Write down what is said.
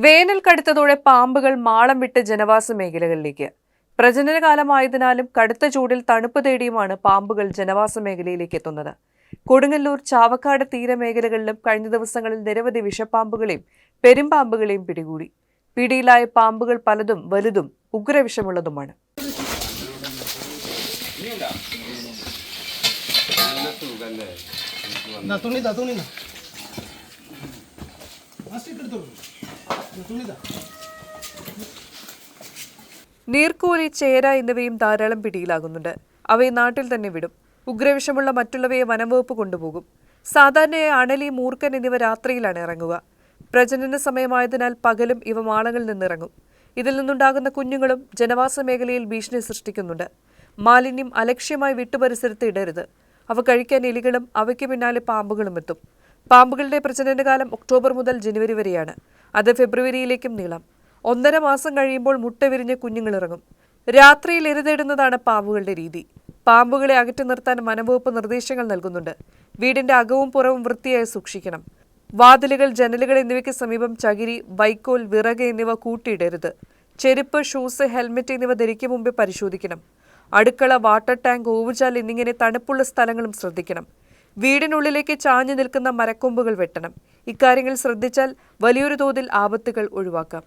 വേനൽ കടുത്തതോടെ പാമ്പുകൾ മാളം വിട്ട് ജനവാസ മേഖലകളിലേക്ക്. പ്രജനനകാലമായതിനാലും കടുത്ത ചൂടിൽ തണുപ്പ് തേടിയുമാണ് പാമ്പുകൾ ജനവാസ മേഖലയിലേക്ക് എത്തുന്നത്. കൊടുങ്ങല്ലൂർ, ചാവക്കാട് തീരമേഖലകളിലും കഴിഞ്ഞ ദിവസങ്ങളിൽ നിരവധി വിഷപ്പാമ്പുകളെയും പെരുമ്പാമ്പുകളെയും പിടികൂടി. പിടിയിലായ പാമ്പുകൾ പലതും വലുതും ഉഗ്രവിഷമുള്ളതുമാണ്. നീർക്കോലി, ചേര എന്നിവയും ധാരാളം പിടിയിലാകുന്നുണ്ട്. അവയെ നാട്ടിൽ തന്നെ വിടും. ഉഗ്രവിഷമുള്ള മറ്റുള്ളവയെ വനംവകുപ്പ് കൊണ്ടുപോകും. സാധാരണയായി അണലി, മൂർക്കൻ എന്നിവ രാത്രിയിലാണ് ഇറങ്ങുക. പ്രജനന സമയമായതിനാൽ പകലും ഇവ മാളങ്ങളിൽ നിന്നിറങ്ങും. ഇതിൽ നിന്നുണ്ടാകുന്ന കുഞ്ഞുങ്ങളും ജനവാസ മേഖലയിൽ ഭീഷണി സൃഷ്ടിക്കുന്നുണ്ട്. മാലിന്യം അലക്ഷ്യമായി വിട്ടുപരിസരത്ത് ഇടരുത്. അവ കഴിക്കാൻ എലികളും അവയ്ക്ക് പിന്നാലെ പാമ്പുകളും എത്തും. പാമ്പുകളുടെ പ്രജനനകാലം ഒക്ടോബർ മുതൽ ജനുവരി വരെയാണ്. അത് ഫെബ്രുവരിയിലേക്കും നീളാം. 1.5 മാസം കഴിയുമ്പോൾ മുട്ട വിരിഞ്ഞ് കുഞ്ഞുങ്ങളിറങ്ങും. രാത്രിയിൽ ഇരതേടുന്നതാണ് പാമ്പുകളുടെ രീതി. പാമ്പുകളെ അകറ്റി നിർത്താൻ വനംവകുപ്പ് നിർദ്ദേശങ്ങൾ നൽകുന്നുണ്ട്. വീടിന്റെ അകവും പുറവും വൃത്തിയായി സൂക്ഷിക്കണം. വാതിലുകൾ, ജനലുകൾ എന്നിവയ്ക്ക് സമീപം ചകിരി, വൈക്കോൽ, വിറക് എന്നിവ കൂട്ടിയിടരുത്. ചെരുപ്പ്, ഷൂസ്, ഹെൽമെറ്റ് എന്നിവ ധരിക്കും മുമ്പേ പരിശോധിക്കണം. അടുക്കള, വാട്ടർ ടാങ്ക്, ഓവുചാൽ എന്നിങ്ങനെ തണുപ്പുള്ള സ്ഥലങ്ങളും ശ്രദ്ധിക്കണം. വീടിനുള്ളിലേക്ക് ചാഞ്ഞു നിൽക്കുന്ന മരക്കൊമ്പുകൾ വെട്ടണം. ഇക്കാര്യങ്ങൾ ശ്രദ്ധിച്ചാൽ വലിയൊരു തോതിൽ ആപത്തുകൾ ഒഴിവാക്കാം.